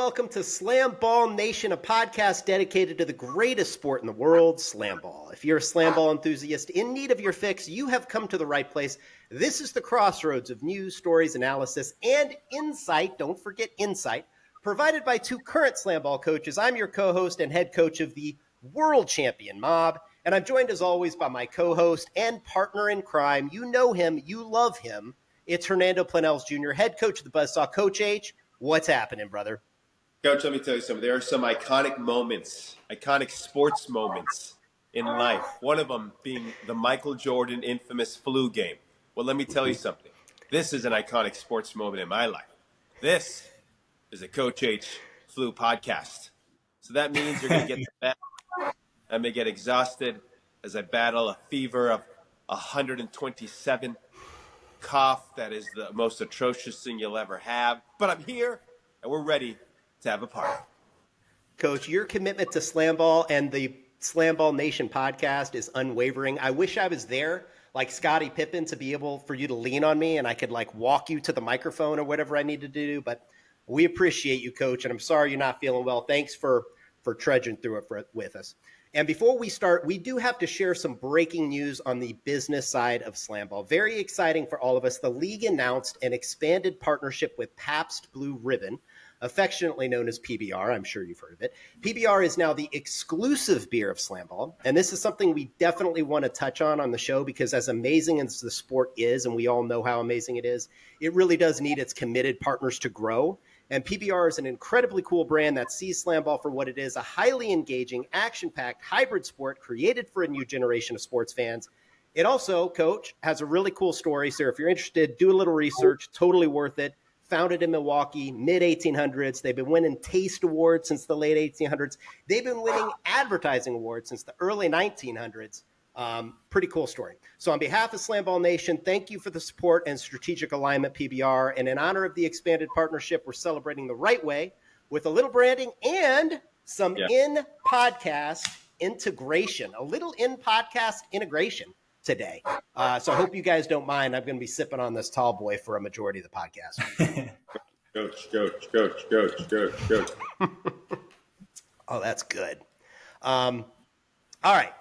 welcome to SlamBall Nation, a podcast dedicated to the greatest sport in the world, SlamBall. If you're a SlamBall enthusiast in need of your fix, you have come to the right place. This is the crossroads of news, stories, analysis, and insight. Don't forget insight, provided by two current SlamBall coaches. I'm your co-host and head coach of the world champion Mob, and I'm joined as always by my co-host and partner in crime. You know him, you love him. It's Hernando Planells Jr., head coach of the Buzzsaw. Coach H, what's happening, brother? Coach, let me tell you something. There are some iconic moments, iconic sports moments in life. One of them being the Michael Jordan infamous flu game. Well, let me tell you something. This is an iconic sports moment in my life. This is a Coach H flu podcast. So that means you're going to get to bed. I may get exhausted as I battle a fever of 127, cough that is the most atrocious thing you'll ever have. But I'm here, and we're ready to have a party. Coach, your commitment to SlamBall and the SlamBall Nation podcast is unwavering. I wish I was there, like Scottie Pippen, to be able for you to lean on me and I could like walk you to the microphone or whatever I needed to do. But we appreciate you, Coach, and I'm sorry you're not feeling well. Thanks for trudging through it with us. And before we start, we do have to share some breaking news on the business side of SlamBall. Very exciting for all of us. The league announced an expanded partnership with Pabst Blue Ribbon, affectionately known as PBR. I'm sure you've heard of it. PBR is now the exclusive beer of SlamBall, and this is something we definitely want to touch on the show because as amazing as the sport is, and we all know how amazing it is, it really does need its committed partners to grow. And PBR is an incredibly cool brand that sees SlamBall for what it is, a highly engaging, action-packed hybrid sport created for a new generation of sports fans. It also, Coach, has a really cool story. So if you're interested, do a little research. Totally worth it. Founded in Milwaukee, mid-1800s. They've been winning taste awards since the late 1800s. They've been winning advertising awards since the early 1900s. Pretty cool story. So on behalf of SlamBall Nation, thank you for the support and strategic alignment, PBR. And in honor of the expanded partnership, we're celebrating the right way with a little branding and some in-podcast integration, a little in-podcast integration today. So I hope you guys don't mind. I'm going to be sipping on this tall boy for a majority of the podcast. Coach. Oh, that's good. All right.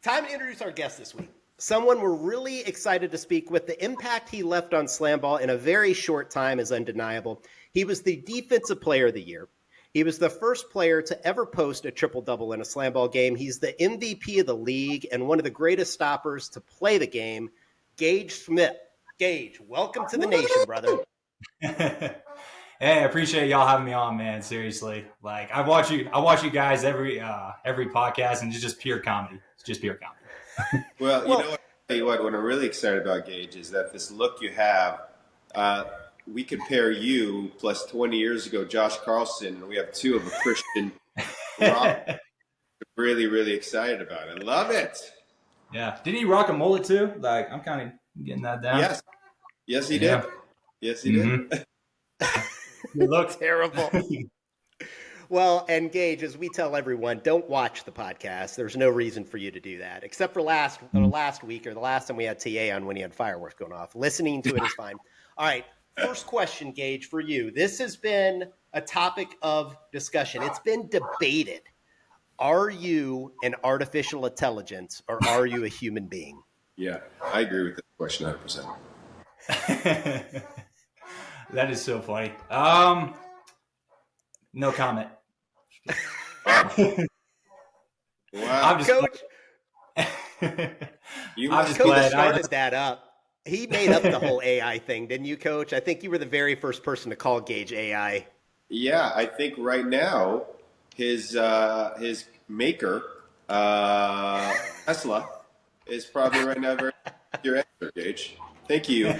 Time to introduce our guest this week. Someone we're really excited to speak with. The impact he left on SlamBall in a very short time is undeniable. He was the Defensive Player of the Year. He was the first player to ever post a triple-double in a SlamBall game. He's the MVP of the league and one of the greatest stoppers to play the game, Gage Smith. Gage, welcome to the nation, brother. Hey, I appreciate y'all having me on, man. Seriously, like I watch you guys every podcast, and it's just pure comedy. It's just pure comedy. Well, you know what? I'll tell you what I'm really excited about, Gage, is that this look you have. We compare you plus 20 years ago, Josh Carlson, and we have two of a Christian rock. Really, really excited about it. Love it. Yeah. Did he rock a mullet too? Like, I'm kind of getting that down. Yes, he did. Yes, he did. You look terrible. Well, and Gage, as we tell everyone, don't watch the podcast. There's no reason for you to do that, except for last week or the last time we had TA on when he had fireworks going off. Listening to it is fine. All right. First question, Gage, for you. This has been a topic of discussion. It's been debated. Are you an artificial intelligence or are you a human being? Yeah, I agree with that question 100%. That is so funny. No comment. Wow. I'm just Coach. Coach started that up. He made up the whole AI thing, didn't you, Coach? I think you were the very first person to call Gage AI. Yeah, I think right now his maker, Tesla, is probably right now very your answer, Gage. Thank you.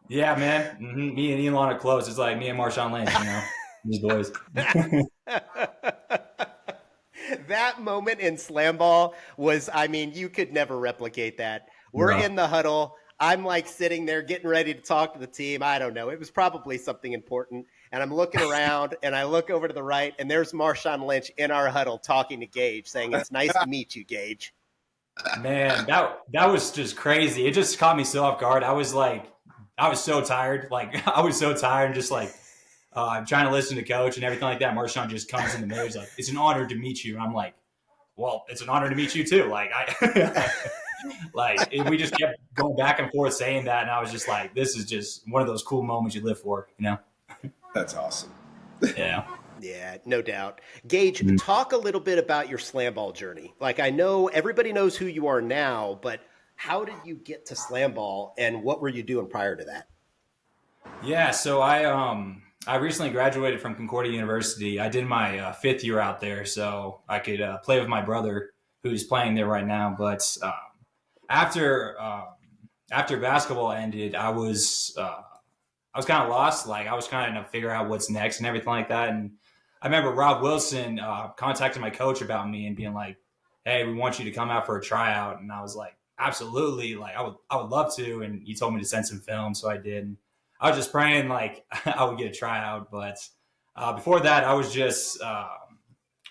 Yeah, man. Mm-hmm. Me and Elon are close. It's like me and Marshawn Lynch, these boys. That moment in SlamBall was, you could never replicate that. We're in the huddle. I'm like sitting there getting ready to talk to the team. I don't know. It was probably something important. And I'm looking around and I look over to the right and there's Marshawn Lynch in our huddle talking to Gage saying, "It's nice to meet you, Gage." Man, that was just crazy. It just caught me so off guard. I was so tired. Like I was so tired and just like I'm trying to listen to coach and everything like that. Marshawn just comes in the middle. He's like, it's an honor to meet you. And I'm like, well, it's an honor to meet you too. Like we just kept going back and forth saying that. And I was just like, this is just one of those cool moments you live for, you know? That's awesome. Yeah. Yeah, no doubt. Gage, talk a little bit about your SlamBall journey. Like, I know everybody knows who you are now, but how did you get to SlamBall, and what were you doing prior to that? Yeah, so I recently graduated from Concordia University. I did my fifth year out there, so I could play with my brother, who's playing there right now. But after basketball ended, I was kind of lost. Like, I was kind of figure out what's next and everything like that. And I remember Rob Wilson contacted my coach about me and being like, "Hey, we want you to come out for a tryout." And I was like, "Absolutely! Like, I would love to." And he told me to send some film, so I did. And I was just praying like I would get a tryout. But before that, I was just I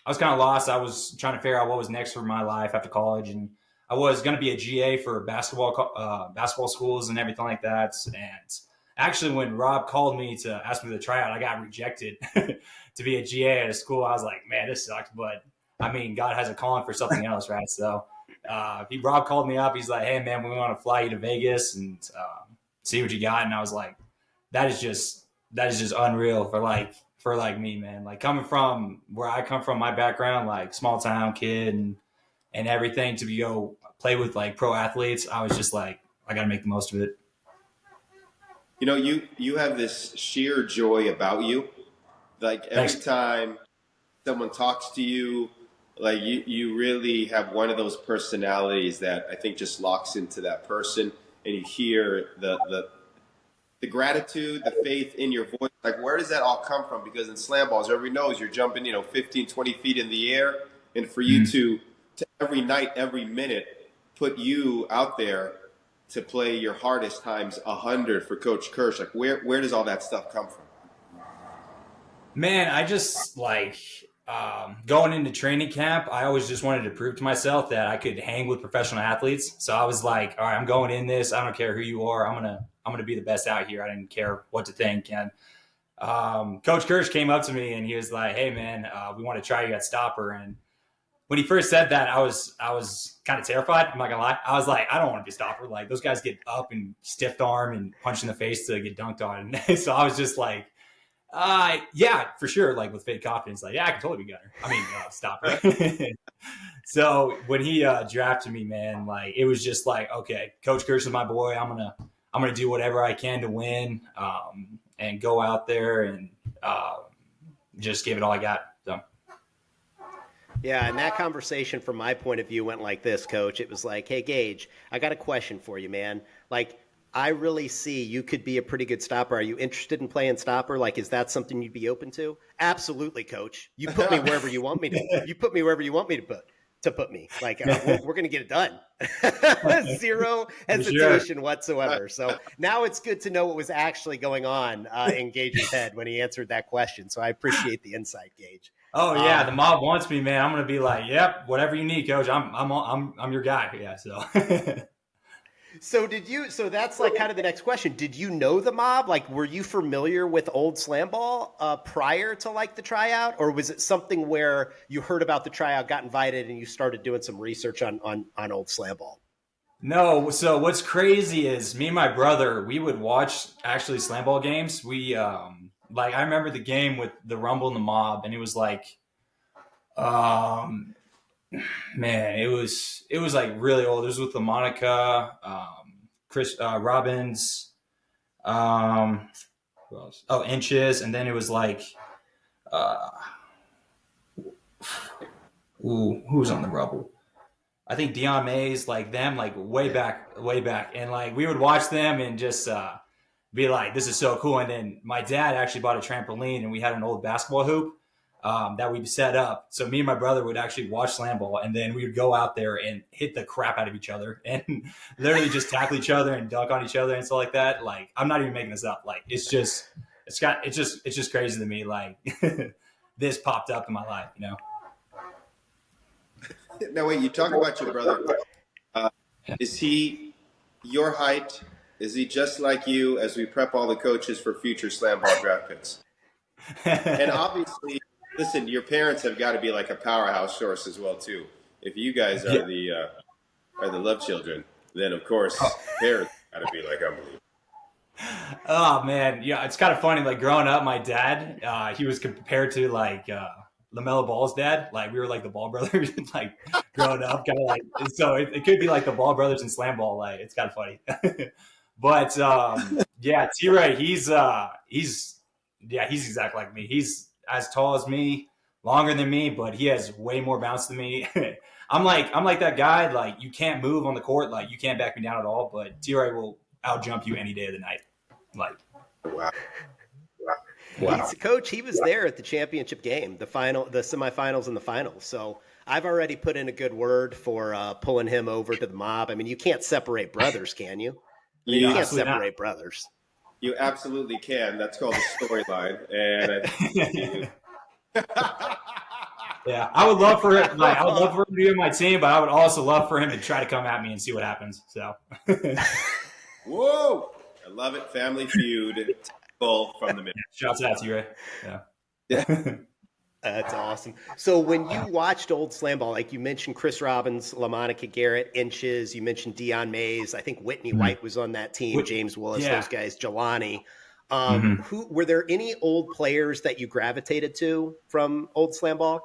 was kind of lost. I was trying to figure out what was next for my life after college, and I was going to be a GA for basketball schools and everything like that. And actually, when Rob called me to ask me to try out, I got rejected to be a GA at a school. I was like, man, this sucks. But I mean, God has a calling for something else, right? So Rob called me up. He's like, hey, man, we want to fly you to Vegas and see what you got. And I was like, that is just unreal for me, man. Like, coming from where I come from, my background, like small town kid and everything, to go play with like pro athletes, I was just like, I got to make the most of it. You know, you have this sheer joy about you. Like, every Thanks. time someone talks to you, like you really have one of those personalities that I think just locks into that person, and you hear the gratitude, the faith in your voice. Like, where does that all come from? Because in SlamBall, as everybody knows, you're jumping, 15, 20 feet in the air. And for you to every night, every minute, put you out there to play your hardest times 100 for Coach Kirsch, like, where does all that stuff come from? Man, I just going into training camp, I always just wanted to prove to myself that I could hang with professional athletes. So I was like, all right, I'm going in this. I don't care who you are. I'm gonna be the best out here. I didn't care what to think. And Coach Kirsch came up to me and he was like, hey, man, we want to try you at stopper. And when he first said that, I was kind of terrified. I'm not gonna lie. I was like, I don't want to be a stopper. Like, those guys get up and stiff arm and punch in the face to get dunked on. And so I was just like, yeah, for sure. Like, with fake confidence, like, yeah, I can totally be gunner. I mean, stopper. So when he drafted me, man, like, it was just like, okay, Coach Kirsch is my boy. I'm gonna do whatever I can to win, and go out there and just give it all I got. So. Yeah, and that conversation from my point of view went like this, Coach. It was like, hey, Gage, I got a question for you, man. Like, I really see you could be a pretty good stopper. Are you interested in playing stopper? Like, is that something you'd be open to? Absolutely, Coach. You put me wherever you want me to. You put me wherever you want me to put me. Like, we're going to get it done. Zero hesitation whatsoever. So now it's good to know what was actually going on in Gage's head when he answered that question. So I appreciate the insight, Gage. Oh yeah, the mob wants me, man. I'm gonna be like, yep, whatever you need, Coach. I'm your guy. Yeah. So. So that's like kind of the next question. Did you know the mob? Like, were you familiar with old SlamBall prior to like the tryout, or was it something where you heard about the tryout, got invited, and you started doing some research on old SlamBall? No. So what's crazy is me and my brother, we would watch actually SlamBall games. We like, I remember the game with the Rumble and the Mob, and it was like, man, it was like really old. It was with the Monica, Chris Robbins, who else? Oh, Inches, and then it was like, who was on the Rumble? I think Deion Mays, like them, like way back, and like we would watch them and just be like, this is so cool. And then my dad actually bought a trampoline, and we had an old basketball hoop that we set up. So me and my brother would actually watch SlamBall, and then we would go out there and hit the crap out of each other and literally just tackle each other and dunk on each other and stuff like that. Like, I'm not even making this up. Like, it's just crazy to me. Like, this popped up in my life, you know? Now, wait, you talk about your brother. Is he your height? Is he just like you as we prep all the coaches for future SlamBall draft picks? And obviously, listen, your parents have got to be like a powerhouse source as well too. If you guys Yeah. are the love children, then of course parents got to be like unbelievable. Oh man, yeah, it's kind of funny. Like growing up, my dad, he was compared to like LaMelo Ball's dad. Like we were like the Ball brothers. Like growing up, kind of like so it could be like the Ball brothers and Slam Ball. Like it's kind of funny. But yeah, T-Ray, he's exactly like me. He's as tall as me, longer than me, but he has way more bounce than me. I'm like that guy. Like you can't move on the court. Like you can't back me down at all. But T-Ray will out jump you any day of the night. Like, Wow. He's coach. He was there at the championship game, the semifinals, and the finals. So I've already put in a good word for pulling him over to the mob. I mean, you can't separate brothers, can you? I mean, you can't separate brothers. You absolutely can. That's called a storyline, and yeah, I would love for it. Like, I would love for him to be on my team, but I would also love for him to try to come at me and see what happens. So, whoa, I love it. Family Feud, from the middle. Shouts out to you, Ray. Yeah. That's awesome. So when you watched old SlamBall, like you mentioned Chris Robbins, LaMonica Garrett, Inches, you mentioned Deion Mays, I think Whitney White was on that team, James Willis, those guys, Jelani. Who were there any old players that you gravitated to from old SlamBall?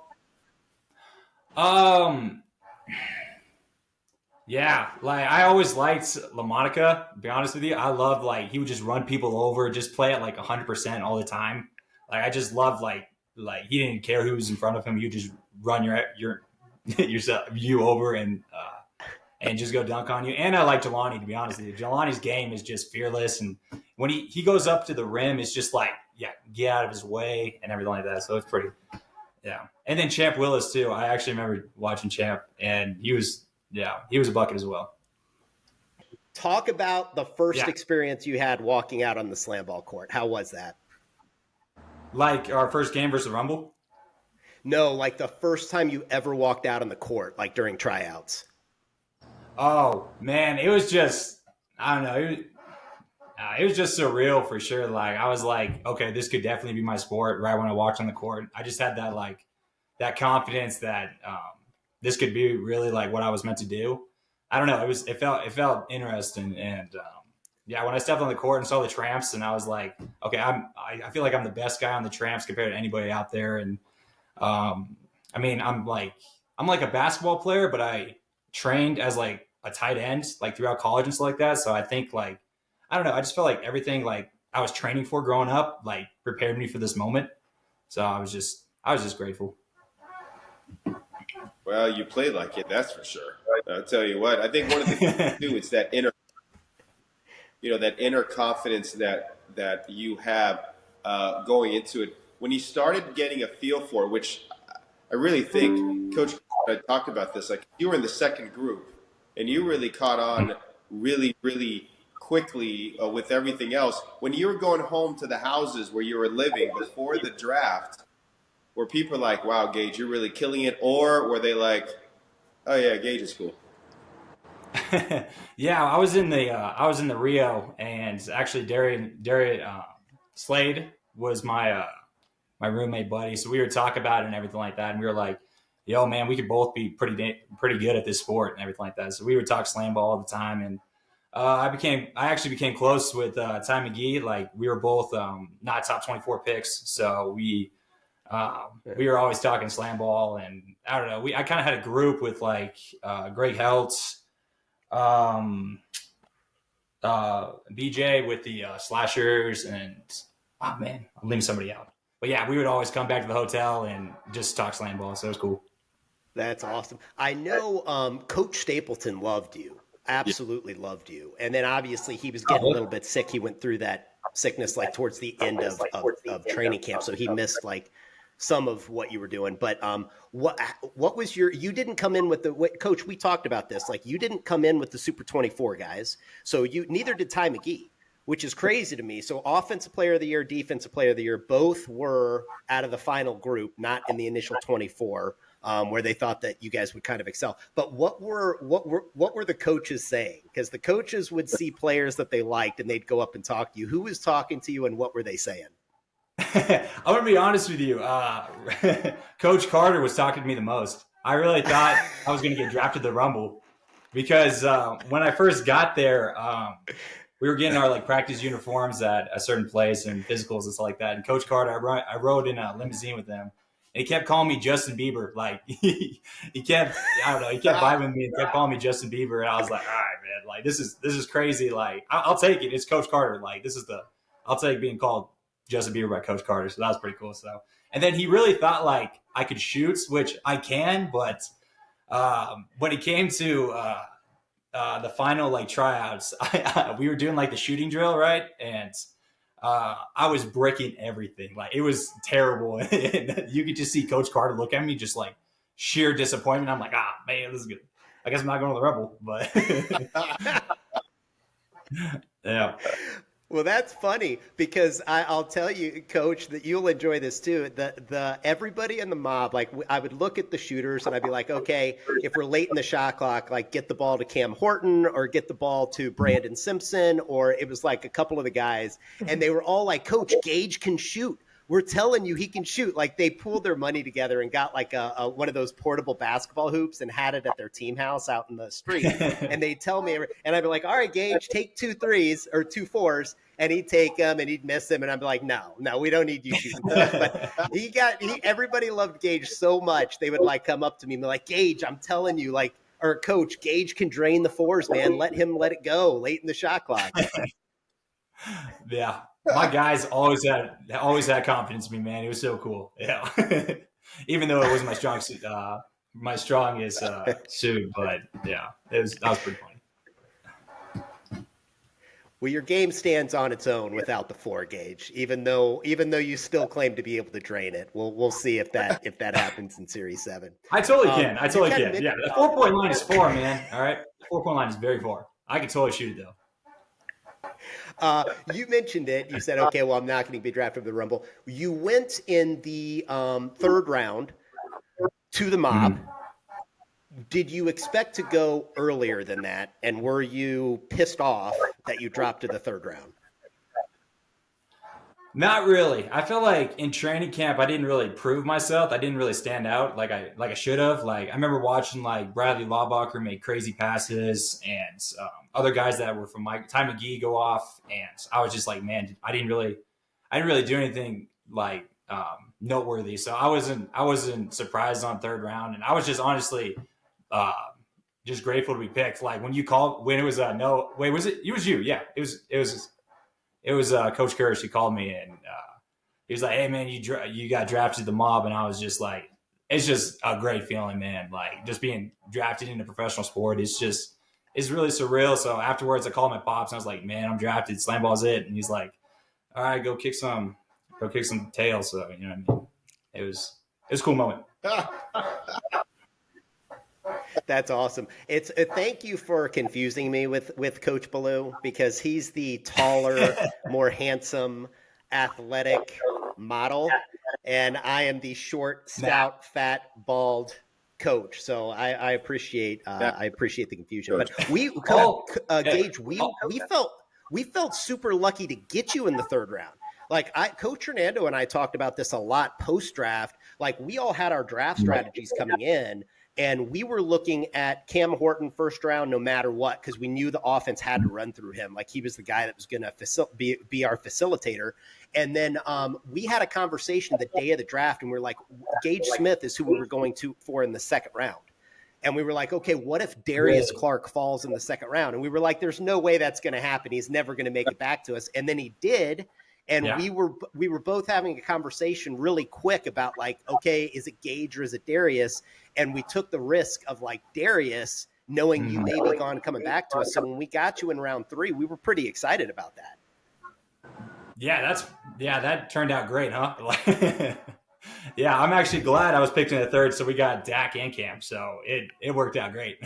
Yeah, like I always liked LaMonica, to be honest with you. I loved like he would just run people over, just play at like 100% all the time. Like I just loved like he didn't care who was in front of him. You just run you over and just go dunk on you. And I like Jelani, to be honest with you. Jelani's game is just fearless, and when he goes up to the rim, it's just like get out of his way and everything like that. So it's pretty And then Champ Willis too. I actually remember watching Champ, and he was a bucket as well. Talk about the first experience you had walking out on the SlamBall court. How was that? Like our first game versus Rumble? No, like the first time you ever walked out on the court, like during tryouts. Oh man, it was just I don't know. It was just surreal for sure. Like I was like, okay, this could definitely be my sport. Right when I walked on the court, I just had that confidence that this could be really like what I was meant to do. I don't know. It felt interesting, and when I stepped on the court and saw the Tramps, and I was like, okay, I feel like I'm the best guy on the Tramps compared to anybody out there. And I mean, I'm like a basketball player, but I trained as like a tight end like throughout college and stuff like that. So I think like I don't know. I just felt like everything like I was training for growing up like prepared me for this moment. So I was just grateful. Well, you played like it, that's for sure. I'll tell you what. I think one of the things too is that inner confidence that you have going into it. When you started getting a feel for it, which I really think, Coach, I talked about this. Like you were in the second group, and you really caught on really, really quickly with everything else. When you were going home to the houses where you were living before the draft, were people like, wow, Gage, you're really killing it? Or were they like, oh yeah, Gage is cool? I was in the Rio, and actually Darian Slade was my roommate buddy. So we would talk about it and everything like that. And we were like, yo man, we could both be pretty good at this sport and everything like that. So we would talk SlamBall all the time. And I actually became close with Ty McGee. Like we were both not top 24 picks. So we were always talking SlamBall, and I don't know. I kind of had a group with like Greg Heltz, BJ with the Slashers, and oh man, I'm leaving somebody out. But yeah, we would always come back to the hotel and just talk SlamBall. So it was cool. That's awesome. I know Coach Stapleton loved you, absolutely loved you, and then obviously he was getting a little bit sick. He went through that sickness like towards the end of training camp, so he missed like some of what you were doing. But what was you didn't come in with Coach, we talked about this, like you didn't come in with the Super 24 guys, so neither did Ty McGee, which is crazy to me. So offensive player of the year, defensive player of the year, both were out of the final group, not in the initial 24, where they thought that you guys would kind of excel. But what were the coaches saying? Because the coaches would see players that they liked and they'd go up and talk to you. Who was talking to you and what were they saying? I'm gonna be honest with you. Coach Carter was talking to me the most. I really thought I was gonna get drafted to the Rumble because when I first got there, we were getting our like practice uniforms at a certain place and physicals and stuff like that. And Coach Carter, I rode in a limousine with him, and he kept calling me Justin Bieber. Like he kept, I don't know, he kept vibing me and kept calling me Justin Bieber. And I was like, all right, man, like this is crazy. Like I'll take it. It's Coach Carter. Like I'll take being called Justin Bieber by Coach Carter. So that was pretty cool. So, and then he really thought like I could shoot, which I can, but when it came to the final like tryouts, we were doing like the shooting drill, right? And I was breaking everything. Like it was terrible. And you could just see Coach Carter look at me, just like sheer disappointment. I'm like, man, this is good. I guess I'm not going to the Rebel, but yeah. Well, that's funny because I'll tell you, Coach, that you'll enjoy this too. The everybody in the mob, like I would look at the shooters and I'd be like, okay, if we're late in the shot clock, like get the ball to Cam Horton or get the ball to Brandon Simpson, or it was like a couple of the guys, and they were all like, Coach, Gage can shoot. We're telling you he can shoot. Like they pooled their money together and got like a one of those portable basketball hoops and had it at their team house out in the street. And they tell me, and I'd be like, all right, Gage, take 2 threes or 2 fours. And he'd take them and he'd miss them. And I'd be like, no, we don't need you shooting. But everybody loved Gage so much. They would like come up to me and be like, Gage, I'm telling you, like, or Coach, Gage can drain the fours, man. Let it go late in the shot clock. Yeah. My guys always had confidence in me, man. It was so cool. Yeah. Even though it wasn't my strongest suit, but yeah, that was pretty funny. Well, your game stands on its own without the floor, Gage. Even though you still claim to be able to drain it, we'll see if that happens in Series 7. I totally can. Yeah, the 4-point line is 4, man. All right, the 4-point line is very far. I can totally shoot it though. You mentioned it. You said, okay, well, I'm not going to be drafted for the Rumble. You went in the 3rd round to the mob. Mm-hmm. Did you expect to go earlier than that? And were you pissed off that you dropped to the 3rd round? Not really. I feel like in training camp, I didn't really prove myself. I didn't really stand out like I should have. Like I remember watching like Bradley Laubacher make crazy passes and other guys that were from my Ty McGee go off. And I was just like, man, I didn't really do anything like noteworthy. So I wasn't surprised on 3rd round. And I was just honestly just grateful to be picked. Like when it was it was you? Yeah, it was Coach Kirsch. He called me and he was like, "Hey man, you got drafted to the mob," and I was just like, "It's just a great feeling, man. Like just being drafted into professional sport. It's really surreal." So afterwards, I called my pops and I was like, "Man, I'm drafted. SlamBall's it." And he's like, "All right, go kick some tail." So you know what I mean? It was a cool moment. That's awesome. It's thank you for confusing me with Coach Ballou, because he's the taller, more handsome, athletic model, and I am the short, stout, fat, bald coach. So I appreciate the confusion. But Gage, we felt super lucky to get you in the 3rd round. Like Coach Hernando and I talked about this a lot post draft. Like we all had our draft strategies coming in. And we were looking at Cam Horton 1st round no matter what, because we knew the offense had to run through him. Like he was the guy that was going to be our facilitator. And then we had a conversation the day of the draft, and we were like, Gage Smith is who we were going for in the 2nd round. And we were like, okay, what if Darius Clark falls in the 2nd round? And we were like, there's no way that's going to happen. He's never going to make it back to us. And then he did. And we were both having a conversation really quick about like, okay, is it Gage or is it Darius? And we took the risk of like Darius knowing you may be gone coming back to us. So when we got you in round 3, we were pretty excited about that. Yeah, that turned out great, huh? Yeah, I'm actually glad I was picked in the 3rd, so we got Dak and Cam. So it worked out great.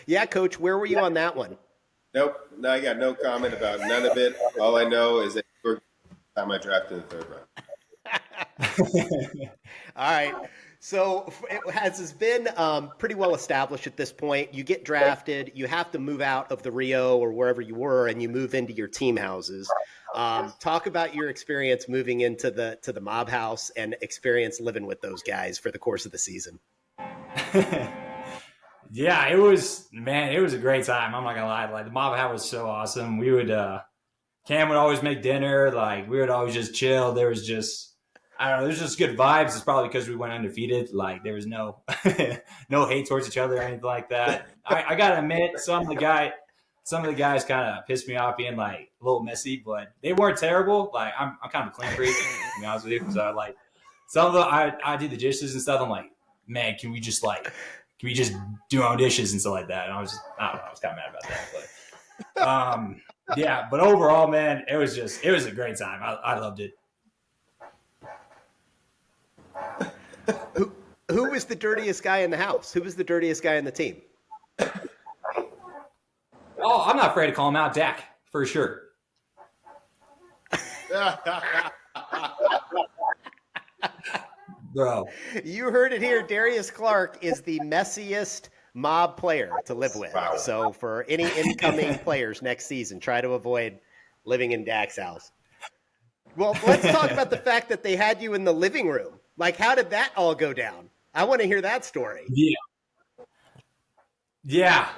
Yeah, Coach, where were you on that one? Nope. No, I got no comment about none of it. All I know is that we're time I drafted in the 3rd round. All right. So it has been pretty well established at this point. You get drafted, you have to move out of the Rio or wherever you were, and you move into your team houses. Talk about your experience moving into the mob house and experience living with those guys for the course of the season. Yeah, it was a great time. I'm not gonna lie. Like the mob house was so awesome. We would Cam would always make dinner. Like we would always just chill. There was just I don't know. There's just good vibes. It's probably because we went undefeated. Like there was no no hate towards each other or anything like that. I gotta admit, some of the guys kind of pissed me off being like a little messy, but they weren't terrible. Like I'm kind of a clean freak, to be honest with you. So like some of the I do the dishes and stuff. I'm like, man, can we just do our own dishes and stuff like that? And I was kind of mad about that. But yeah, but overall, man, it was a great time. I loved it. Who was the dirtiest guy in the house? Who was the dirtiest guy in the team? Oh, I'm not afraid to call him out. Dak, for sure. Bro. You heard it here. Darius Clark is the messiest mob player to live with. Wow. So for any incoming players next season, try to avoid living in Dak's house. Well, let's talk about the fact that they had you in the living room. Like, how did that all go down? I want to hear that story. Yeah.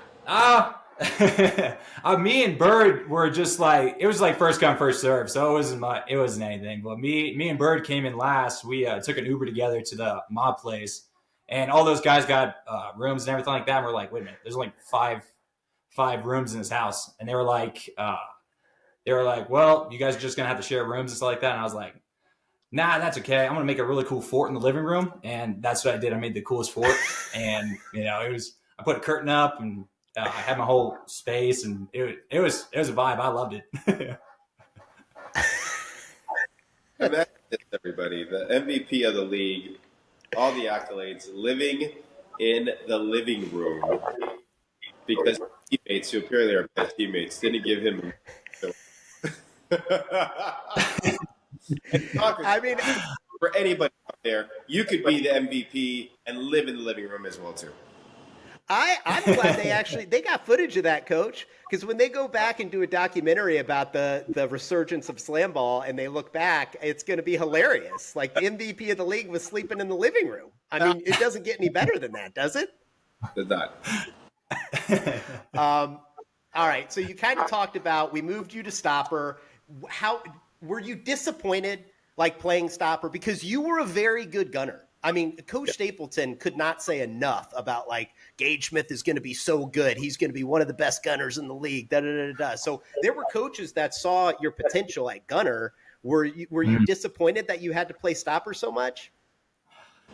Me and Bird were just like, it was like first come, first serve. So it wasn't anything. But me and Bird came in last. We took an Uber together to the mob place, and all those guys got rooms and everything like that. And we're like, wait a minute, there's like five rooms in this house. And they were like, well, you guys are just gonna have to share rooms and stuff like that. And I was like, nah, that's okay. I'm gonna make a really cool fort in the living room, and that's what I did. I made the coolest fort, and I put a curtain up, and I had my whole space, and it was a vibe. I loved it. And that's it, everybody. The MVP of the league, all the accolades, living in the living room because teammates who apparently are best teammates didn't give him. I mean, for anybody out there, you could be the MVP and live in the living room as well too. I'm glad they got footage of that, Coach, because when they go back and do a documentary about the resurgence of SlamBall and they look back, it's going to be hilarious. Like the MVP of the league was sleeping in the living room. I mean, it doesn't get any better than that, does it? Does not. All right. So you kind of talked about, we moved you to stopper. How were you disappointed like playing stopper? Because you were a very good gunner. I mean, Coach Stapleton could not say enough about like Gage Smith is going to be so good. He's going to be one of the best gunners in the league. So there were coaches that saw your potential at gunner. Were you disappointed that you had to play stopper so much?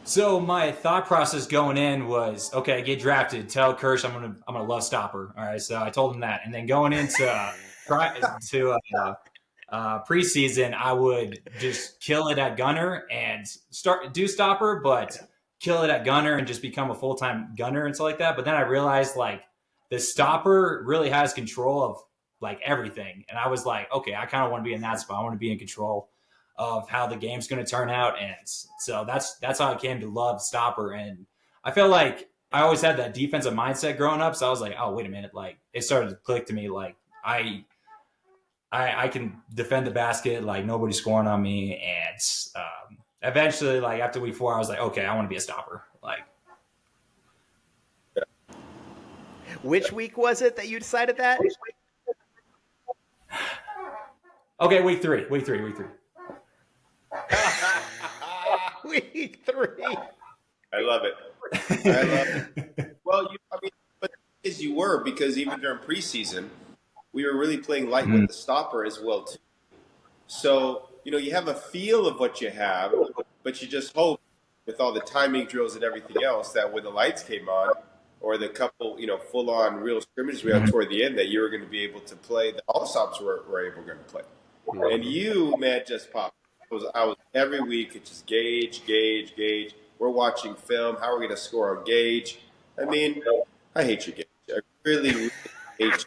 So my thought process going in was, okay, get drafted. Tell Kirsch I'm gonna love stopper. All right, so I told him that, and then going into preseason, I would just kill it at gunner and do stopper, but kill it at gunner and just become a full-time gunner and stuff like that. But then I realized like the stopper really has control of like everything. And I was like, okay, I kind of want to be in that spot. I want to be in control of how the game's going to turn out. And so that's how I came to love stopper. And I felt like I always had that defensive mindset growing up. So I was like, oh, wait a minute. Like it started to click to me. Like I can defend the basket, like nobody's scoring on me. And eventually, like after week 4, I was like, okay, I want to be a stopper. Like, which week was it that you decided that? Okay, week 3. Week 3. I love it. Well, but as you were, because even during preseason, we were really playing light with the stopper as well too. So, you have a feel of what you have, but you just hope with all the timing drills and everything else that when the lights came on or the couple, full-on real scrimmages we had toward the end that you were going to be able to play, that all the stops were able to play. And you, man, just popped. I was every week, it's just Gage. We're watching film. How are we going to score on Gage? I mean, I hate you, Gage. I really, really hate you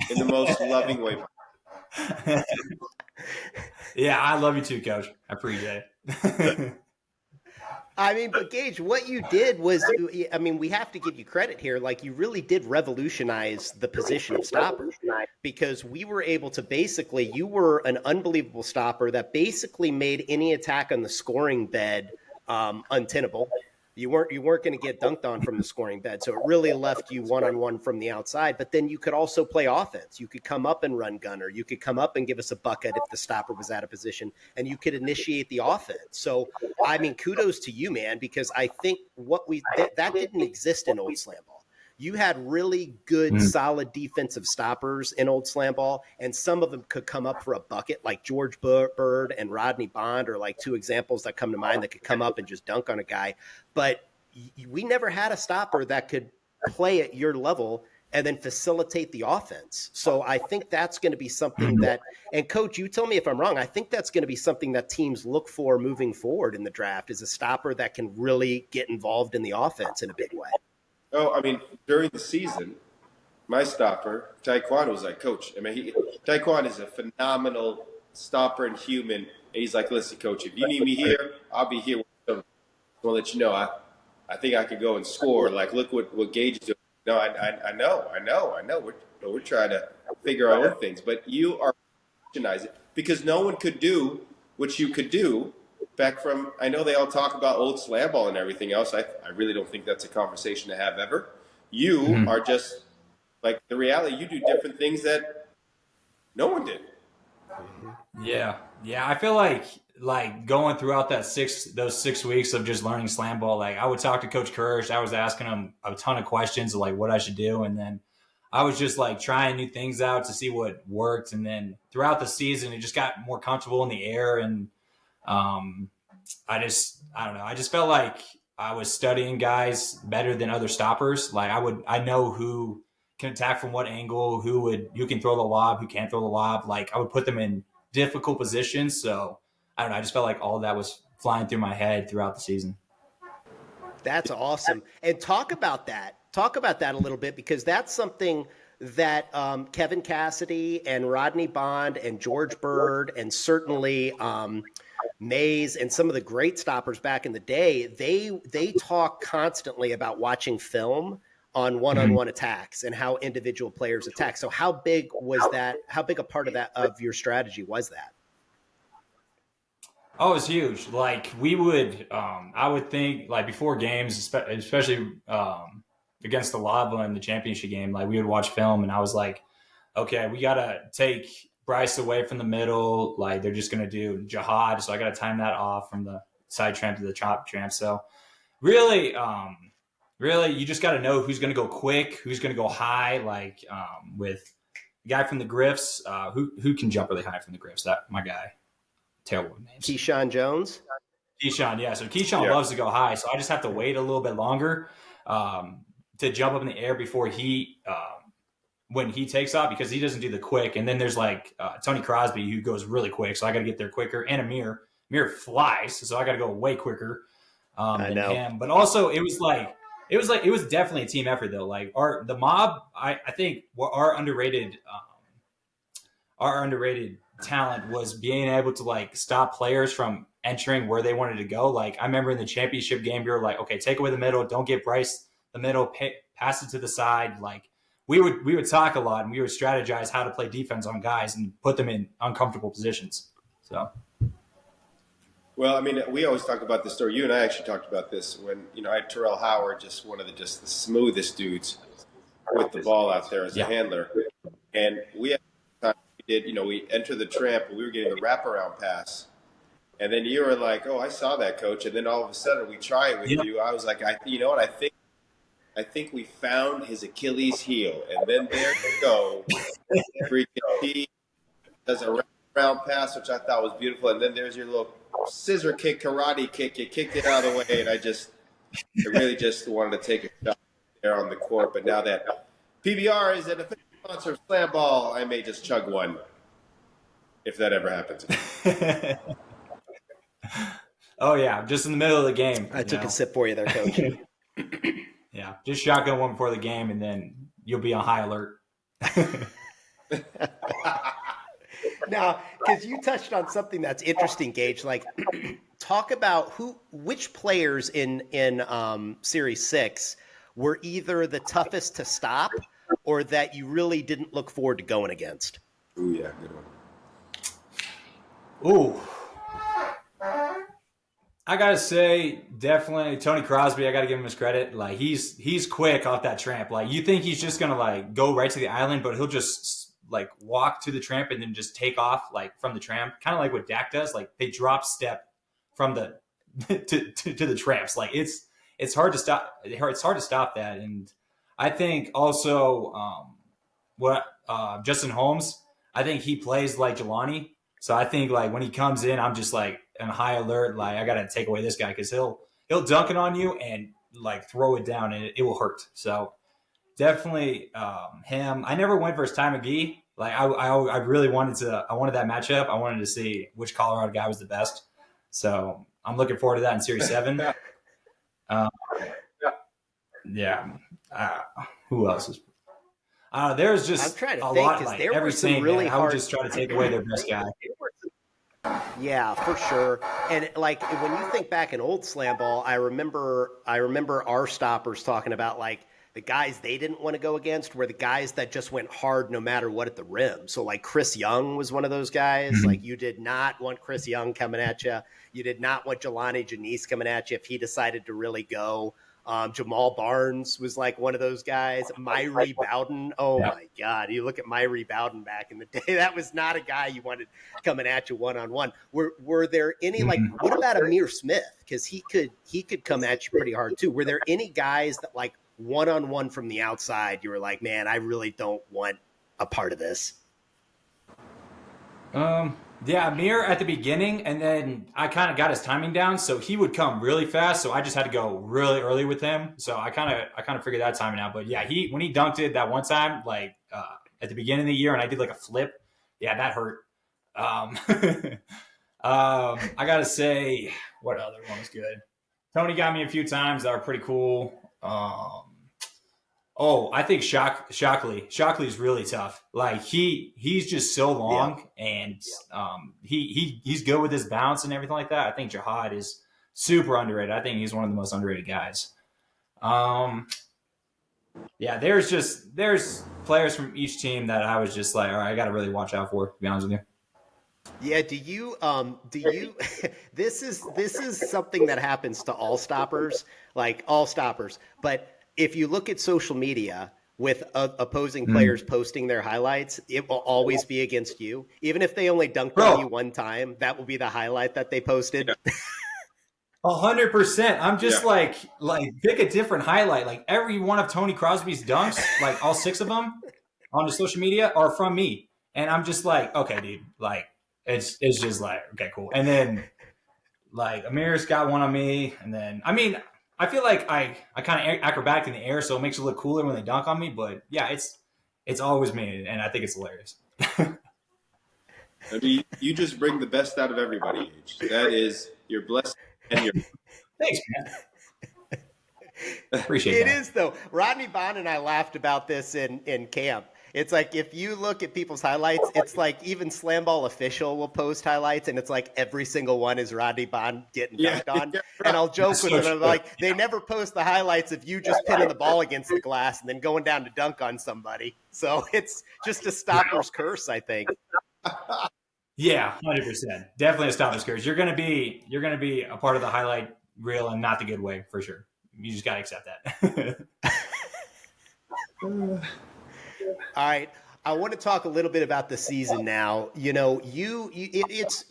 in the most loving way. Yeah, I love you too, Coach. I appreciate it. I mean, but Gage, what you did was, I mean, we have to give you credit here. Like, you really did revolutionize the position of stopper because we were able to basically, you were an unbelievable stopper that basically made any attack on the scoring bed untenable. You weren't going to get dunked on from the scoring bed, so it really left you one-on-one from the outside. But then you could also play offense. You could come up and run gunner. You could come up and give us a bucket if the stopper was out of position, and you could initiate the offense. So, I mean, kudos to you, man, because I think that didn't exist in old slam ball. You had really good, solid defensive stoppers in old slam ball, and some of them could come up for a bucket, like George Bird and Rodney Bond are like two examples that come to mind that could come up and just dunk on a guy. But we never had a stopper that could play at your level and then facilitate the offense. So I think that's going to be something that, and Coach, you tell me if I'm wrong, I think that's going to be something that teams look for moving forward in the draft, is a stopper that can really get involved in the offense in a big way. Oh, I mean, during the season, my stopper, Taekwon, was like, Coach, I mean, Taekwon is a phenomenal stopper and human. And he's like, listen, Coach, if you need me here, I'll be here. I want to let you know, I think I could go and score. Like, look what Gage is doing. No, I know. We're trying to figure our own things. But you are revolutionizing because no one could do what you could do. Back from, I know they all talk about old slam ball and everything else. I really don't think that's a conversation to have ever. You are just, like, the reality, you do different things that no one did. Yeah. I feel like going throughout those 6 weeks of just learning slam ball, like I would talk to Coach Kirsch. I was asking him a ton of questions of like what I should do. And then I was just like trying new things out to see what worked. And then throughout the season, it just got more comfortable in the air. And I don't know. I just felt like I was studying guys better than other stoppers. Like I know who can attack from what angle, who can throw the lob, who can't throw the lob. Like I would put them in difficult positions. So I don't know. I just felt like all of that was flying through my head throughout the season. That's awesome. And talk about that a little bit, because that's something that Kevin Cassidy and Rodney Bond and George Bird and certainly Mays and some of the great stoppers back in the day, they talk constantly about watching film on one-on-one attacks and how individual players attack. So how big was that? How big a part of that, of your strategy, was that? Oh, it was huge. Like we would, I would think like before games, especially against the Lava in the championship game, like we would watch film and I was like, okay, we got to take Bryce away from the middle. Like they're just going to do jihad. So I got to time that off from the side tramp to the chop tramp. So really, you just got to know who's going to go quick, who's going to go high. Like with the guy from the Griffs, who can jump really high from the Griffs. That my guy. Terrible names. Keyshawn Jones. Keyshawn, yeah. So Keyshawn loves to go high. So I just have to wait a little bit longer to jump up in the air before when he takes off, because he doesn't do the quick. And then there's like Tony Crosby, who goes really quick. So I got to get there quicker. And Amir flies. So I got to go way quicker than him. But also it was definitely a team effort though. Like the mob, I think our underrated talent was being able to like stop players from entering where they wanted to go. Like I remember in the championship game, we were like, okay, take away the middle, don't get Bryce the middle, pass it to the side. Like we would talk a lot and we would strategize how to play defense on guys and put them in uncomfortable positions. So, well, I mean, we always talk about this story. You and I actually talked about this when I had Terrell Howard, just one of the smoothest dudes with the ball out there as a handler, and we enter the tramp and we were getting the wraparound pass. And then you were like, oh, I saw that, coach. And then all of a sudden we try it with you. I was like, you know what? I think we found his Achilles heel. And then there you go. Freaking he does a wraparound pass, which I thought was beautiful. And then there's your little scissor kick, karate kick. You kicked it out of the way. And I really just wanted to take a shot there on the court. But now that PBR is an official sponsor of SlamBall, I may just chug one if that ever happens. Oh yeah, just in the middle of the game. I took a sip for you there, Coach. Yeah, just shotgun one before the game, and then you'll be on high alert. Now, because you touched on something that's interesting, Gage. Like talk about which players in Series 6 were either the toughest to stop or that you really didn't look forward to going against. Ooh, yeah, good one. Ooh. I gotta say, definitely Tony Crosby. I gotta give him his credit. Like he's quick off that tramp. Like you think he's just gonna like go right to the island, but he'll just like walk to the tramp and then just take off like from the tramp, kind of like what Dak does. Like they drop step from the to the tramps. Like it's hard to stop. It's hard to stop that. And I think also Justin Holmes. I think he plays like Jelani. So I think like when he comes in, I'm just like on high alert. Like I got to take away this guy because he'll dunk it on you and like throw it down and it will hurt. So definitely him. I never went versus Ty McGee. Like I really wanted that matchup. I wanted to see which Colorado guy was the best. So I'm looking forward to that in Series 7. Yeah. Who else is? There's just I'm trying to a think, lot. 'cause Like there were every some team, really I would hard- just try to take away their best guy. Yeah, for sure. And like when you think back in old SlamBall, I remember our stoppers talking about like the guys they didn't want to go against were the guys that just went hard no matter what at the rim. So like Chris Young was one of those guys. Mm-hmm. Like you did not want Chris Young coming at you. You did not want Jelani Janice coming at you if he decided to really go. Jamal Barnes was like one of those guys. Myrie Bowden. Oh my God. You look at Myrie Bowden back in the day. That was not a guy you wanted coming at you one-on-one. Were there any, like, what about Amir Smith? Because he could come at you pretty hard too. Were there any guys that like one-on-one from the outside, you were like, man, I really don't want a part of this? Yeah, Amir at the beginning, and then I kind of got his timing down, so he would come really fast. So I just had to go really early with him. So I kind of figured that timing out. But yeah, when he dunked it that one time, like at the beginning of the year, and I did like a flip, yeah, that hurt. I gotta say, what other one was good? Tony got me a few times that were pretty cool. I think Shockley. Shockley's really tough. Like he's just so long, and he's good with his bounce and everything like that. I think Jihad is super underrated. I think he's one of the most underrated guys. There's players from each team that I was just like, all right, I got to really watch out for. To be honest with you. Yeah. Do you this is something that happens to all stoppers, but if you look at social media with opposing players posting their highlights, it will always be against you. Even if they only dunked on you one time, that will be the highlight that they posted. 100%. I'm just like pick a different highlight. Like every one of Tony Crosby's dunks, like all 6 of them on the social media are from me. And I'm just like, okay, dude, like it's just like, okay, cool. And then like Amir's got one on me. And then, I mean, I feel like I kind of acrobatic in the air, so it makes it look cooler when they dunk on me. But yeah, it's always me, and I think it's hilarious. I mean, you just bring the best out of everybody, Gage. That is, you're blessed and you're. Thanks, man. Appreciate it. That. It is though. Rodney Bond and I laughed about this in camp. It's like if you look at people's highlights, it's like even SlamBall official will post highlights, and it's like every single one is Rodney Bond getting dunked on. And I'll joke with them, I'm like, they never post the highlights of you just pinning the ball against the glass and then going down to dunk on somebody. So it's just a stopper's curse, I think. Yeah, 100%. Definitely a stopper's curse. You're gonna be a part of the highlight reel, and not the good way for sure. You just gotta accept that. All right. I want to talk a little bit about the season now. You know, it's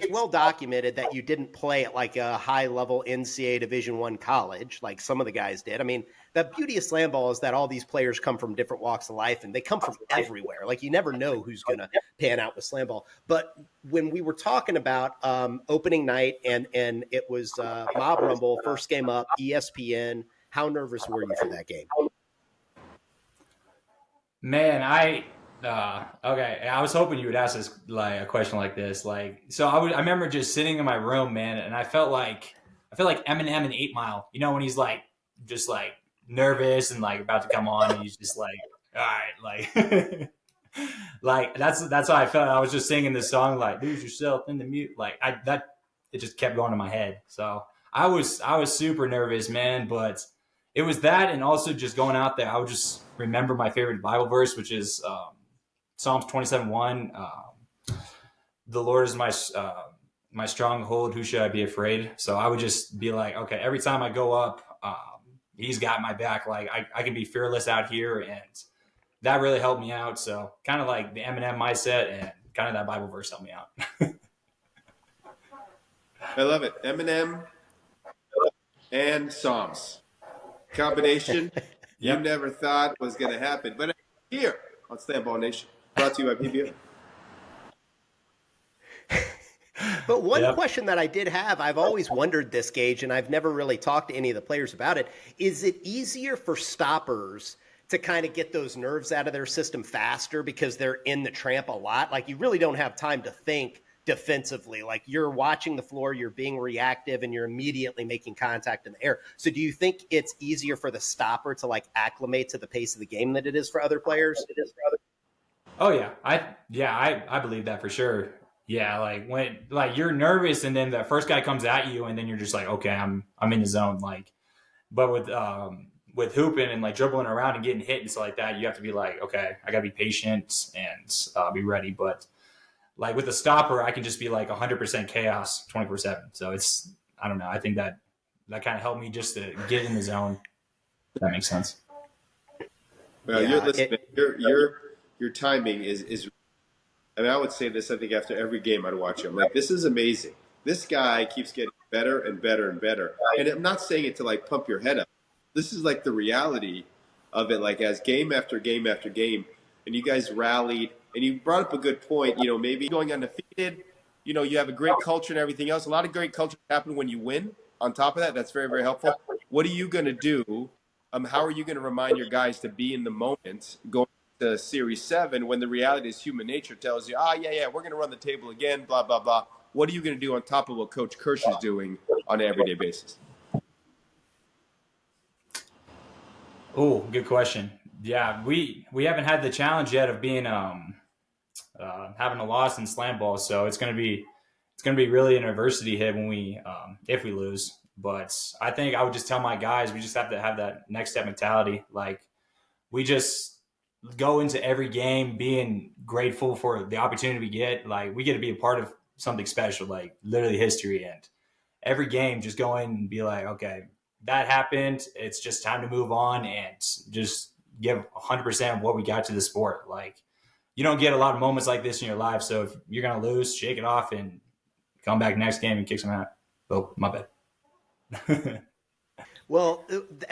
well documented that you didn't play at like a high level NCAA Division I college like some of the guys did. I mean, the beauty of SlamBall is that all these players come from different walks of life, and they come from everywhere. Like you never know who's going to pan out with SlamBall. But when we were talking about opening night and it was Mob Rumble, first game up, ESPN, how nervous were you for that game? Man, I was hoping you would ask this like a question like this. Like, so I remember just sitting in my room, man, and I felt like Eminem in 8 Mile. You know, when he's like just like nervous and like about to come on, and he's just like, all right, like, like that's how I felt. I was just singing this song like "Lose Yourself in the Mute." Like just kept going to my head. So I was super nervous, man. But it was that, and also just going out there, I would just remember my favorite Bible verse, which is Psalms 27:1. The Lord is my stronghold. Who should I be afraid? So I would just be like, okay, every time I go up, He's got my back. Like I can be fearless out here, and that really helped me out. So kind of like the Eminem mindset, and kind of that Bible verse helped me out. I love it. Eminem and Psalms. Combination you never thought was going to happen. But here on SlamBall Nation, brought to you by PBO. But one question that I did have, I've always wondered this, Gage, and I've never really talked to any of the players about it. Is it easier for stoppers to kind of get those nerves out of their system faster because they're in the tramp a lot? Like, you really don't have time to think defensively. Like, you're watching the floor, you're being reactive, and you're immediately making contact in the air. So do you think it's easier for the stopper to like acclimate to the pace of the game than it is for other players? Oh yeah. I believe that for sure. Yeah, like when like you're nervous and then the first guy comes at you and then you're just like, okay, I'm in the zone. Like, but with hooping and like dribbling around and getting hit and stuff like that, you have to be like, okay, I gotta be patient and be ready. But like with the stopper, I can just be like 100% chaos 24/7. So I don't know. I think that kind of helped me just to get in the zone. If that makes sense. Well, your timing is. I mean, I would say this, I think, after every game I'd watch him. Like, this is amazing. This guy keeps getting better and better and better. And I'm not saying it to, like, pump your head up. This is, like, the reality of it, like, as game after game after game. And you guys rallied. And you brought up a good point, you know, maybe going undefeated. You know, you have a great culture and everything else. A lot of great culture happen when you win. On top of that, that's very, very helpful. What are you going to do? How are you going to remind your guys to be in the moment going to Series 7 when the reality is human nature tells you, we're going to run the table again, blah, blah, blah. What are you going to do on top of what Coach Kirsch is doing on an everyday basis? Oh, good question. Yeah, we haven't had the challenge yet of being having a loss in SlamBall, so it's gonna be really an adversity hit when we if we lose. But I think I would just tell my guys we just have to have that next step mentality. Like, we just go into every game being grateful for the opportunity we get. Like, we get to be a part of something special, like literally history. And every game, just go in and be like, okay, that happened. It's just time to move on and just give 100% of what we got to the sport. Like, you don't get a lot of moments like this in your life. So if you're going to lose, shake it off and come back next game and kick some out. Oh, my bad. Well,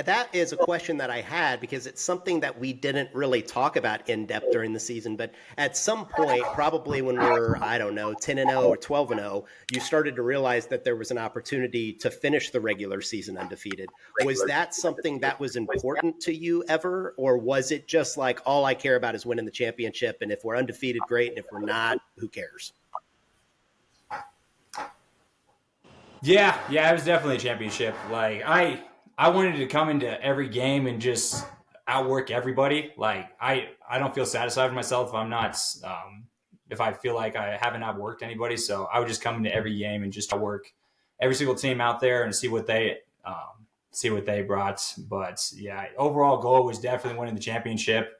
that is a question that I had because it's something that we didn't really talk about in depth during the season. But at some point, probably when we were, 10-0 or 12-0, you started to realize that there was an opportunity to finish the regular season undefeated. Was that something that was important to you ever? Or was it just like, all I care about is winning the championship? And if we're undefeated, great. And if we're not, who cares? Yeah, it was definitely a championship. Like, I wanted to come into every game and just outwork everybody. Like, I don't feel satisfied with myself if I'm not, if I feel like I haven't outworked anybody. So I would just come into every game and just outwork every single team out there and see what they brought. But yeah, overall goal was definitely winning the championship.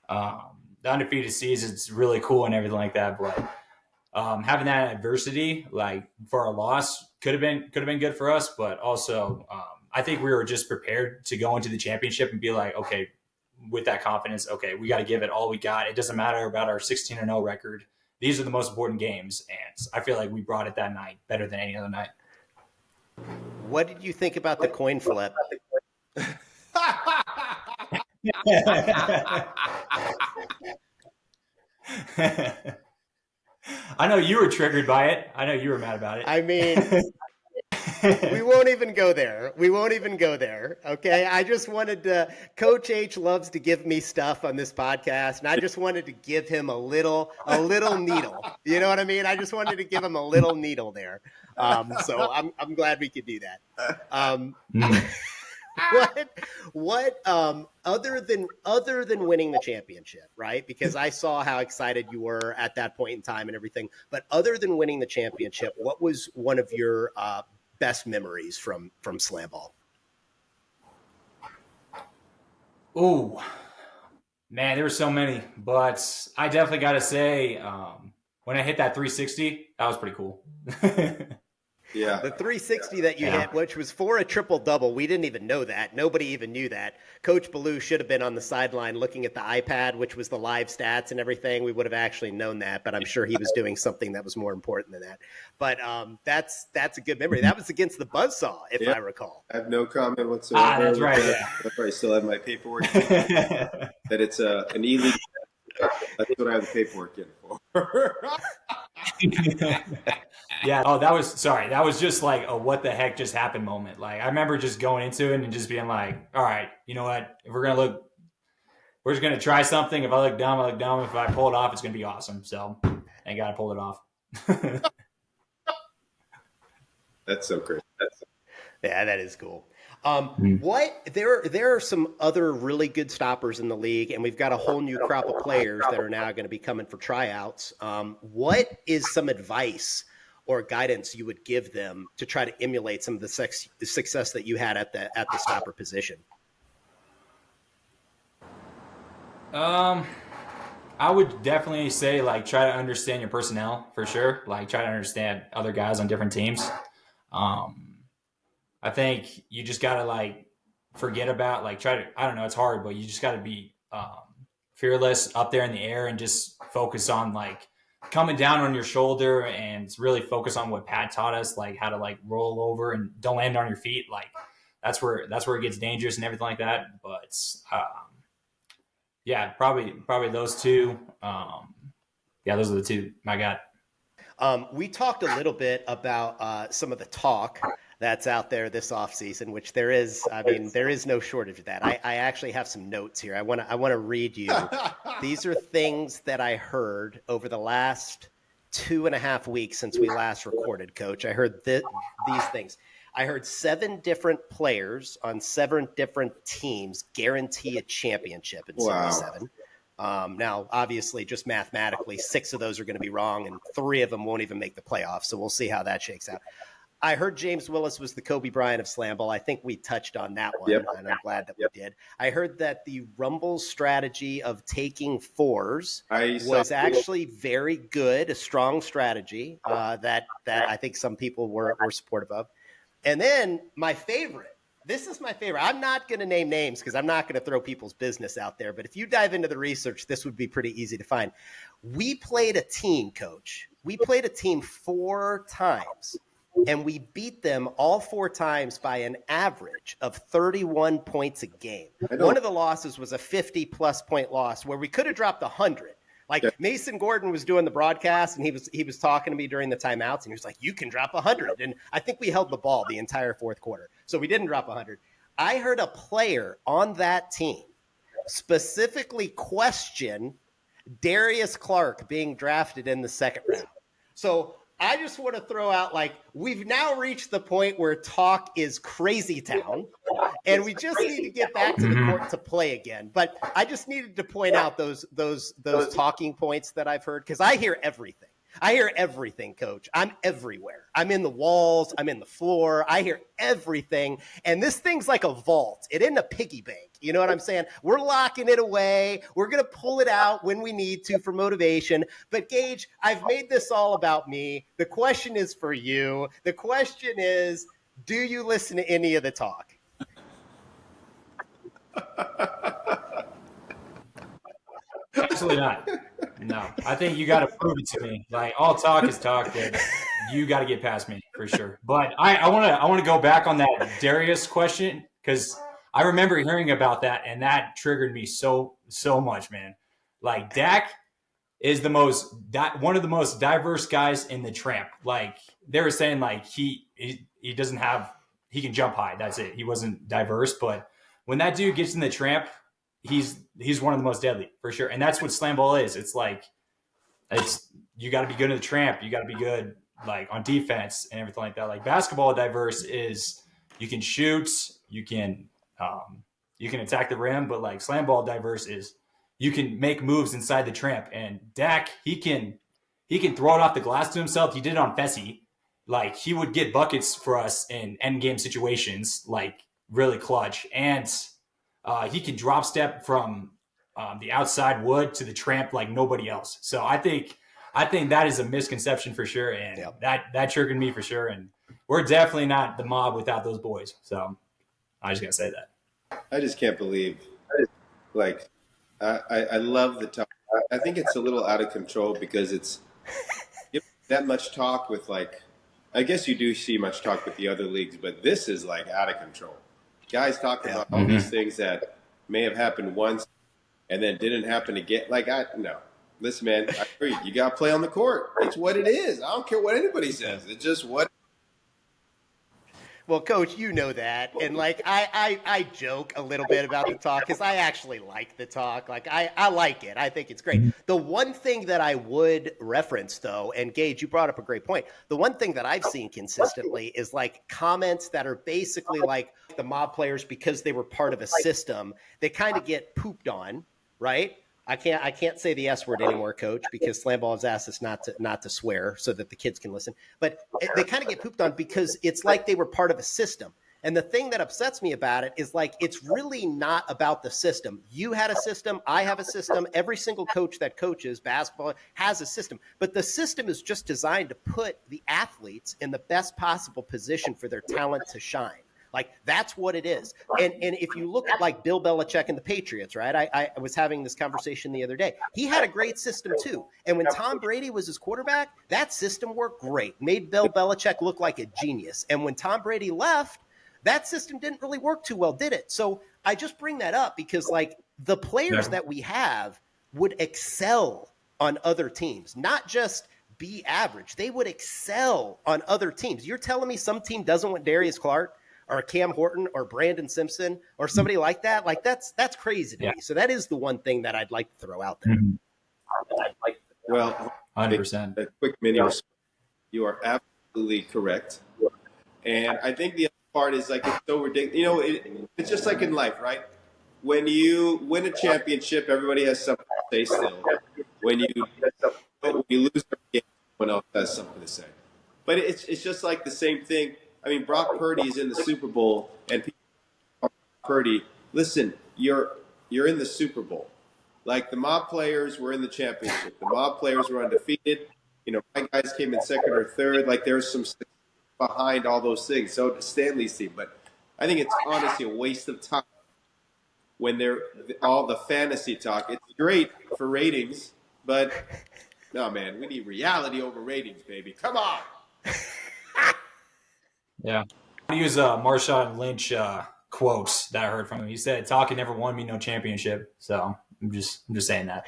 The undefeated season is really cool and everything like that. But having that adversity, like for a loss, could have been good for us. But also, I think we were just prepared to go into the championship and be like, okay, with that confidence, okay, we got to give it all we got. It doesn't matter about our 16-0 record. These are the most important games. And I feel like we brought it that night better than any other night. What did you think about the coin flip? I know you were triggered by it. I know you were mad about it. I mean, we won't even go there. Okay. I just wanted to, Coach H loves to give me stuff on this podcast, and I just wanted to give him a little needle. You know what I mean? I just wanted to give him a little needle there. So I'm glad we could do that. Other than winning the championship, right? Because I saw how excited you were at that point in time and everything. But other than winning the championship, what was one of your best memories from SlamBall? Ooh, man, there were so many, but I definitely got to say, when I hit that 360, that was pretty cool. Yeah. The 360 that you hit, which was for a triple-double. We didn't even know that. Nobody even knew that. Coach Ballou should have been on the sideline looking at the iPad, which was the live stats and everything. We would have actually known that, but I'm sure he was doing something that was more important than that. But that's a good memory. That was against the Buzzsaw, if I recall. I have no comment whatsoever. That's right, yeah. I probably still have my paperwork. That it's an illegal. That's what I have the paperwork in for. Yeah. Oh, that was just like a what the heck just happened moment. Like, I remember just going into it and just being like, all right, you know what? If we're just going to try something. If I look dumb, I look dumb. If I pull it off, it's going to be awesome. So I got to pull it off. That's so great. Yeah, that is cool. There are some other really good stoppers in the league, and we've got a whole new crop of players that are now going to be coming for tryouts. What is some advice or guidance you would give them to try to emulate some of the success that you had at the stopper position? I would definitely say, like, try to understand your personnel for sure. Like, try to understand other guys on different teams. I think you just got to, like, forget about, like, I don't know, it's hard, but you just got to be fearless up there in the air and just focus on, like, coming down on your shoulder and really focus on what Pat taught us, like how to, like, roll over and don't land on your feet. Like, that's where it gets dangerous and everything like that. But yeah, probably those two. Those are the two I got. We talked a little bit about some of the talk that's out there this offseason, which there is no shortage of that. I actually have some notes here. I want to read you. These are things that I heard over the last 2.5 weeks since we last recorded, Coach. I heard these things. I heard 7 different players on 7 different teams guarantee a championship in 77. Now, obviously, just mathematically, 6 of those are going to be wrong, and 3 of them won't even make the playoffs. So we'll see how that shakes out. I heard James Willis was the Kobe Bryant of SlamBall. I think we touched on that one, and I'm glad that we did. I heard that the Rumble strategy of taking 4s was actually very good, a strong strategy that I think some people were supportive of. And then my favorite. This is my favorite. I'm not going to name names because I'm not going to throw people's business out there. But if you dive into the research, this would be pretty easy to find. We played a team, Coach. We played a team 4 times, and we beat them all 4 times by an average of 31 points a game. One of the losses was a 50-plus point loss where we could have dropped 100. Like, Mason Gordon was doing the broadcast, and he was talking to me during the timeouts, and he was like, you can drop 100. And I think we held the ball the entire 4th quarter. So we didn't drop 100. I heard a player on that team specifically question Darius Clark being drafted in the 2nd round. So I just want to throw out, like, we've now reached the point where talk is crazy town, and we just need to get back to the court to play again. But I just needed to point out those talking points that I've heard, because I hear everything. I hear everything, Coach. I'm everywhere. I'm in the walls. I'm in the floor. I hear everything. And this thing's like a vault. It isn't a piggy bank. You know what I'm saying? We're locking it away. We're going to pull it out when we need to for motivation. But, Gage, I've made this all about me. The question is for you. The question is, do you listen to any of the talk? Absolutely not. No, I think you got to prove it to me. Like, all talk is talk, but you got to get past me for sure. But I want to go back on that Darius question, because I remember hearing about that, and that triggered me so much, man. Like, Dak is one of the most diverse guys in the tramp. Like, they were saying, like, he doesn't have, he can jump high. That's it. He wasn't diverse, but when that dude gets in the tramp, he's one of the most deadly for sure. And that's what SlamBall is. It's like, you got to be good in the tramp. You got to be good, like, on defense and everything like that. Like, basketball diverse is you can shoot, you can you can attack the rim, but like slam ball diverse is you can make moves inside the tramp. And Dak, he can throw it off the glass to himself. He did it on Fessy. Like he would get buckets for us in end game situations, like really clutch. And he can drop step from the outside wood to the tramp like nobody else. So I think that is a misconception for sure, and that triggered me for sure. And we're definitely not the mob without those boys. So I just gotta say that. I just can't believe, like, I love the talk. I think it's a little out of control because it's that much talk with, like, I guess you do see much talk with the other leagues, but this is like out of control. Guys talking about all these things that may have happened once and then didn't happen again. Like, no. Listen, man, I agree. You got to play on the court. It's what it is. I don't care what anybody says. It's just what. Well, Coach, you know that. And, like, I joke a little bit about the talk because I actually like the talk. Like, I like it. I think it's great. The one thing that I would reference, though, and Gage, you brought up a great point. The one thing that I've seen consistently is, like, comments that are basically like the mob players, because they were part of a system, they kind of get pooped on, right? I can't say the S word anymore, Coach, because SlamBall has asked us not to swear so that the kids can listen. But they kind of get pooped on because it's like they were part of a system. And the thing that upsets me about it is, like, it's really not about the system. You had a system. I have a system. Every single coach that coaches basketball has a system. But the system is just designed to put the athletes in the best possible position for their talent to shine. Like, that's what it is. And if you look at, like, Bill Belichick and the Patriots, right? I was having this conversation the other day. He had a great system too. And when Tom Brady was his quarterback, that system worked great. Made Bill Belichick look like a genius. And when Tom Brady left, that system didn't really work too well, did it? So I just bring that up because, like, the players that we have would excel on other teams, not just be average. They would excel on other teams. You're telling me some team doesn't want Darius Clark or Cam Horton or Brandon Simpson or somebody like that? Like, that's crazy to me. So that is the one thing that I'd like to throw out there. Well, 100%. A quick mini response. You are absolutely correct. And I think the other part is, like, it's so ridiculous. You know, it's just like in life, right? When you win a championship, everybody has something to say still. When you lose a game, someone else has something to say. But it's just like the same thing. I mean, Brock Purdy is in the Super Bowl, and people are Purdy. Listen, you're in the Super Bowl. Like, the mob players were in the championship. The mob players were undefeated. You know, my guys came in second or third. Like, there's some behind all those things. So does Stanley's team. But I think it's honestly a waste of time when they're all the fantasy talk. It's great for ratings, but no, man, we need reality over ratings, baby. Come on. Yeah. I use Marshawn Lynch quotes that I heard from him. He said, "Talking never won me no championship." So I'm just saying that.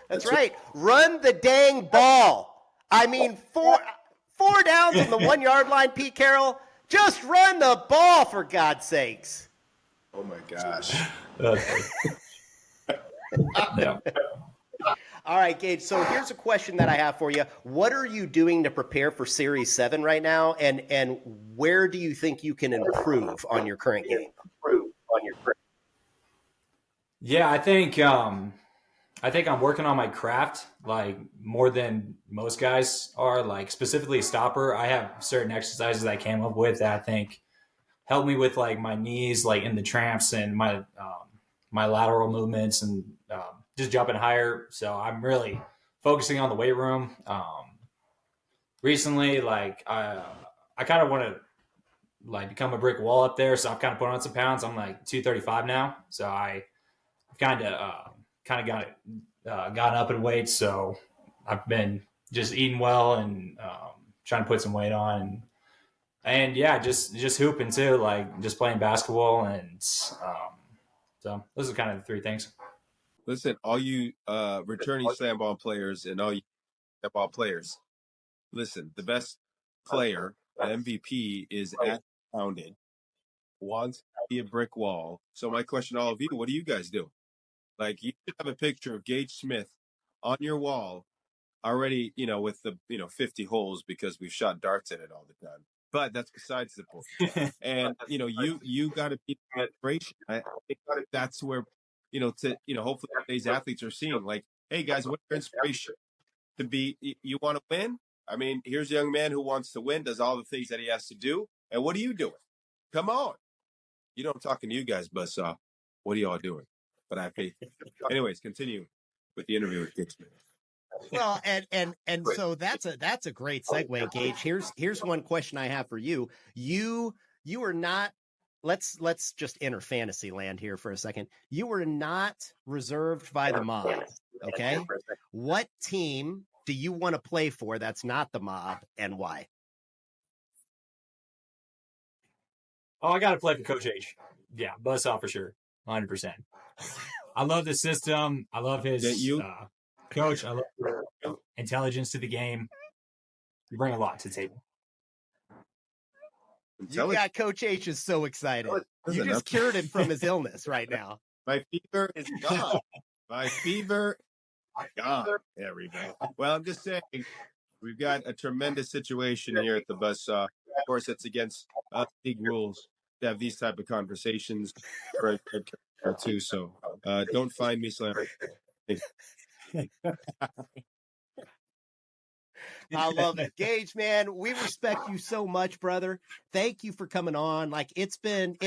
That's right. Run the dang ball. I mean, four downs on the 1 yard line, Pete Carroll. Just run the ball, for God's sakes. Oh my gosh. Yeah. All right, Gage. So here's a question that I have for you. What are you doing to prepare for Series 7 right now, and where do you think you can improve on your current game? Yeah, I think I'm working on my craft, like, more than most guys are. Like, specifically stopper. I have certain exercises I came up with that I think help me with, like, my knees, like in the tramps, and my lateral movements, and just jumping higher. So I'm really focusing on the weight room. Recently, like, I kind of want to, like, become a brick wall up there. So I've kind of put on some pounds. I'm like 235 now. So I've kind of gotten up in weight. So I've been just eating well and trying to put some weight on, and yeah, just hooping too, like just playing basketball. And so those are kind of the three things. Listen, all you returning SlamBall players and all you SlamBall players, listen, the best player, the MVP, is at pounded, wants to be a brick wall. So my question to all of you, what do you guys do? Like, you should have a picture of Gage Smith on your wall already, with the, 50 holes because we've shot darts in it all the time. But that's besides the point. And you got to be inspiration. I think that's where hopefully today's athletes are seeing, like, hey guys, what's your inspiration to be? You want to win? I mean, here's a young man who wants to win, does all the things that he has to do, and what are you doing? Come on, I'm talking to you guys, Buzzsaw. What are y'all doing? But I have faith. Anyways, continue with the interview with Gage Smith. Well, and so that's a great segue, Gage. Here's one question I have for you. You are not. Let's just enter fantasy land here for a second. You were not reserved by the mob. Okay. What team do you want to play for that's not the mob, and why? Oh, I got to play for Coach H. Yeah, Buzzsaw for sure. 100%. I love the system. I love his coach. I love your intelligence to the game. You bring a lot to the table. You got Coach H is so excited. You just cured him from his illness right now. My fever is gone. My fever is gone. There we go. Well, I'm just saying, we've got a tremendous situation here at the Buzzsaw. Of course, it's against league rules to have these type of conversations or too. So don't find me slamming. I love it. Gage, man, we respect you so much, brother. Thank you for coming on. Like, it's been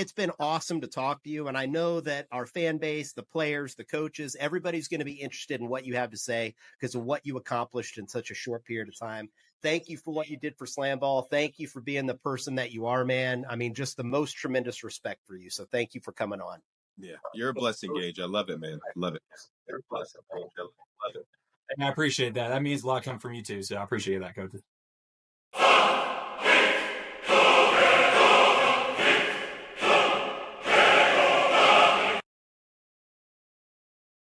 awesome to talk to you. And I know that our fan base, the players, the coaches, everybody's going to be interested in what you have to say because of what you accomplished in such a short period of time. Thank you for what you did for SlamBall. Thank you for being the person that you are, man. I mean, just the most tremendous respect for you. So thank you for coming on. Yeah, you're a blessing, Gage. I love it, man. Love it. You're a blessing, Gage. I love it. And I appreciate that. That means a lot coming from you too. So I appreciate that, Coach.